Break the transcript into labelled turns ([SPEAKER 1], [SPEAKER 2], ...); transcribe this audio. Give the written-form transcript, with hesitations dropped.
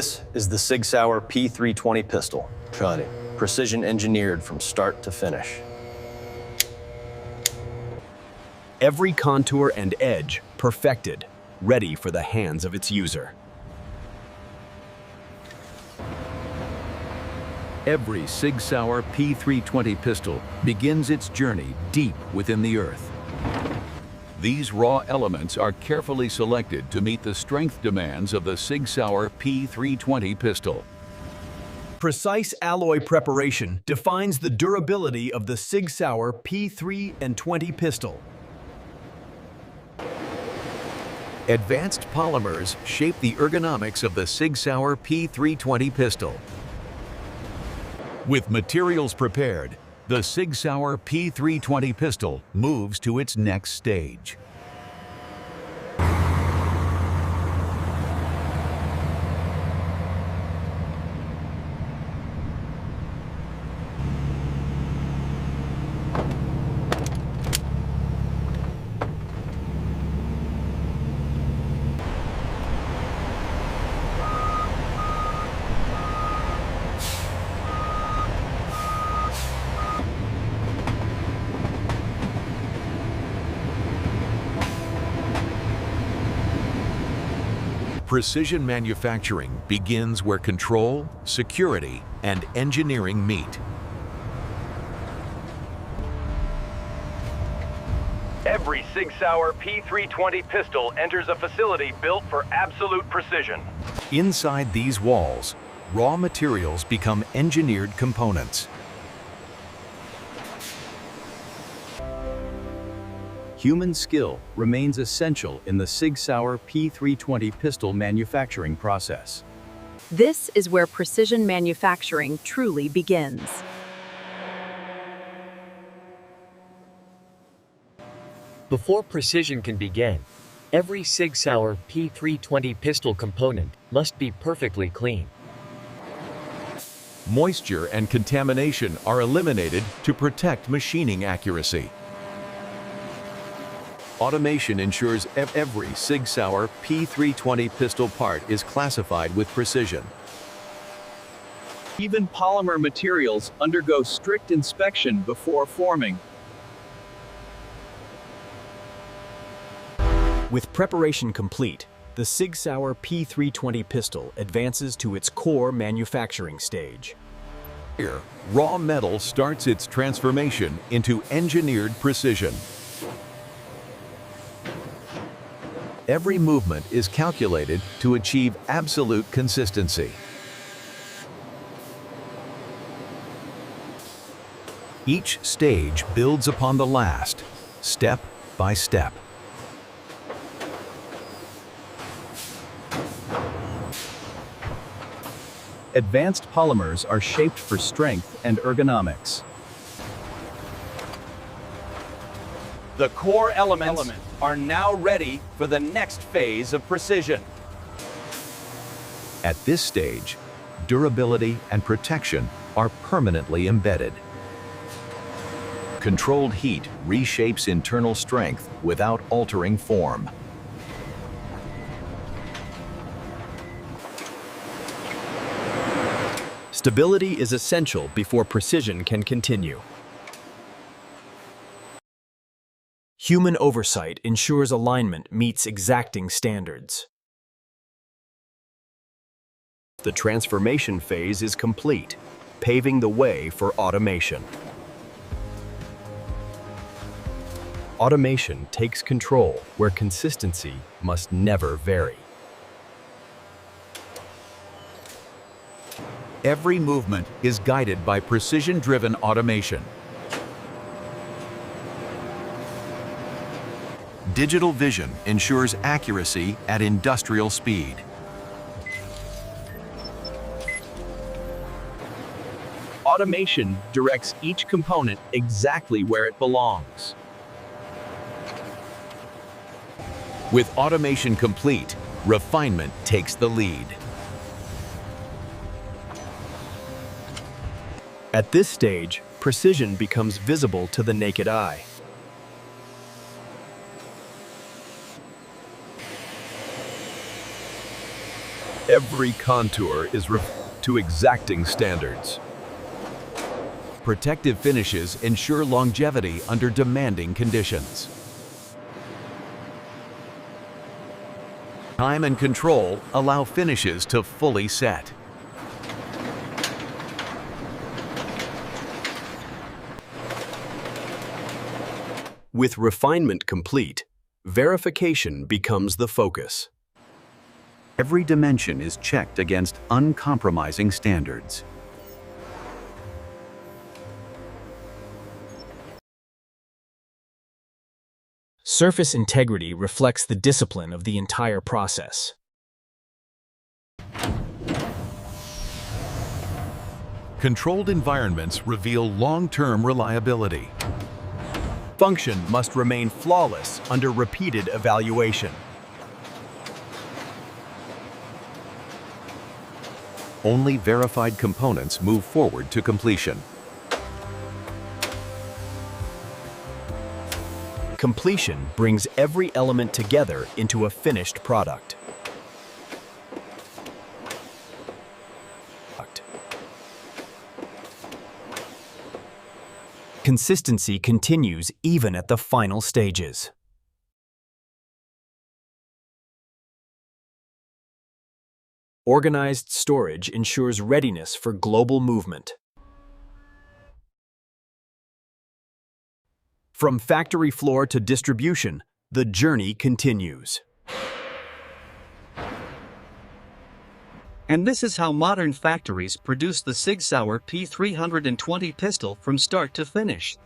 [SPEAKER 1] This is the Sig Sauer P320 pistol. Precision engineered from start to finish.
[SPEAKER 2] Every contour and edge perfected, ready for the hands of its user.
[SPEAKER 3] Every Sig Sauer P320 pistol begins its journey deep within the earth. These raw elements are carefully selected to meet the strength demands of the Sig Sauer P320 pistol.
[SPEAKER 2] Precise alloy preparation defines the durability of the Sig Sauer P320 pistol.
[SPEAKER 3] Advanced polymers shape the ergonomics of the Sig Sauer P320 pistol. With materials prepared, the Sig Sauer P320 pistol moves to its next stage. Precision manufacturing begins where control, security, and engineering meet.
[SPEAKER 4] Every Sig Sauer P320 pistol enters a facility built for absolute precision.
[SPEAKER 3] Inside these walls, raw materials become engineered components.
[SPEAKER 2] Human skill remains essential in the Sig Sauer P320 pistol manufacturing process.
[SPEAKER 5] This is where precision manufacturing truly begins.
[SPEAKER 6] Before precision can begin, every Sig Sauer P320 pistol component must be perfectly clean.
[SPEAKER 3] Moisture and contamination are eliminated to protect machining accuracy. Automation ensures every Sig Sauer P320 pistol part is classified with precision.
[SPEAKER 7] Even polymer materials undergo strict inspection before forming.
[SPEAKER 2] With preparation complete, the Sig Sauer P320 pistol advances to its core manufacturing stage.
[SPEAKER 3] Here, raw metal starts its transformation into engineered precision. Every movement is calculated to achieve absolute consistency. Each stage builds upon the last, step by step.
[SPEAKER 7] Advanced polymers are shaped for strength and ergonomics.
[SPEAKER 8] The core elements are now ready for the next phase of precision.
[SPEAKER 3] At this stage, durability and protection are permanently embedded. Controlled heat reshapes internal strength without altering form.
[SPEAKER 2] Stability is essential before precision can continue. Human oversight ensures alignment meets exacting standards. The transformation phase is complete, paving the way for automation. Automation takes control where consistency must never vary.
[SPEAKER 3] Every movement is guided by precision-driven automation. Digital vision ensures accuracy at industrial speed.
[SPEAKER 7] Automation directs each component exactly where it belongs.
[SPEAKER 3] With automation complete, refinement takes the lead.
[SPEAKER 2] At this stage, precision becomes visible to the naked eye. Every contour is to exacting standards.
[SPEAKER 3] Protective finishes ensure longevity under demanding conditions. Time and control allow finishes to fully set.
[SPEAKER 2] With refinement complete, verification becomes the focus.
[SPEAKER 3] Every dimension is checked against uncompromising standards.
[SPEAKER 9] Surface integrity reflects the discipline of the entire process.
[SPEAKER 3] Controlled environments reveal long-term reliability.
[SPEAKER 2] Function must remain flawless under repeated evaluation.
[SPEAKER 3] Only verified components move forward to completion.
[SPEAKER 2] Completion brings every element together into a finished product. Consistency continues even at the final stages. Organized storage ensures readiness for global movement. From factory floor to distribution, the journey continues.
[SPEAKER 10] And this is how modern factories produce the Sig Sauer P320 pistol from start to finish.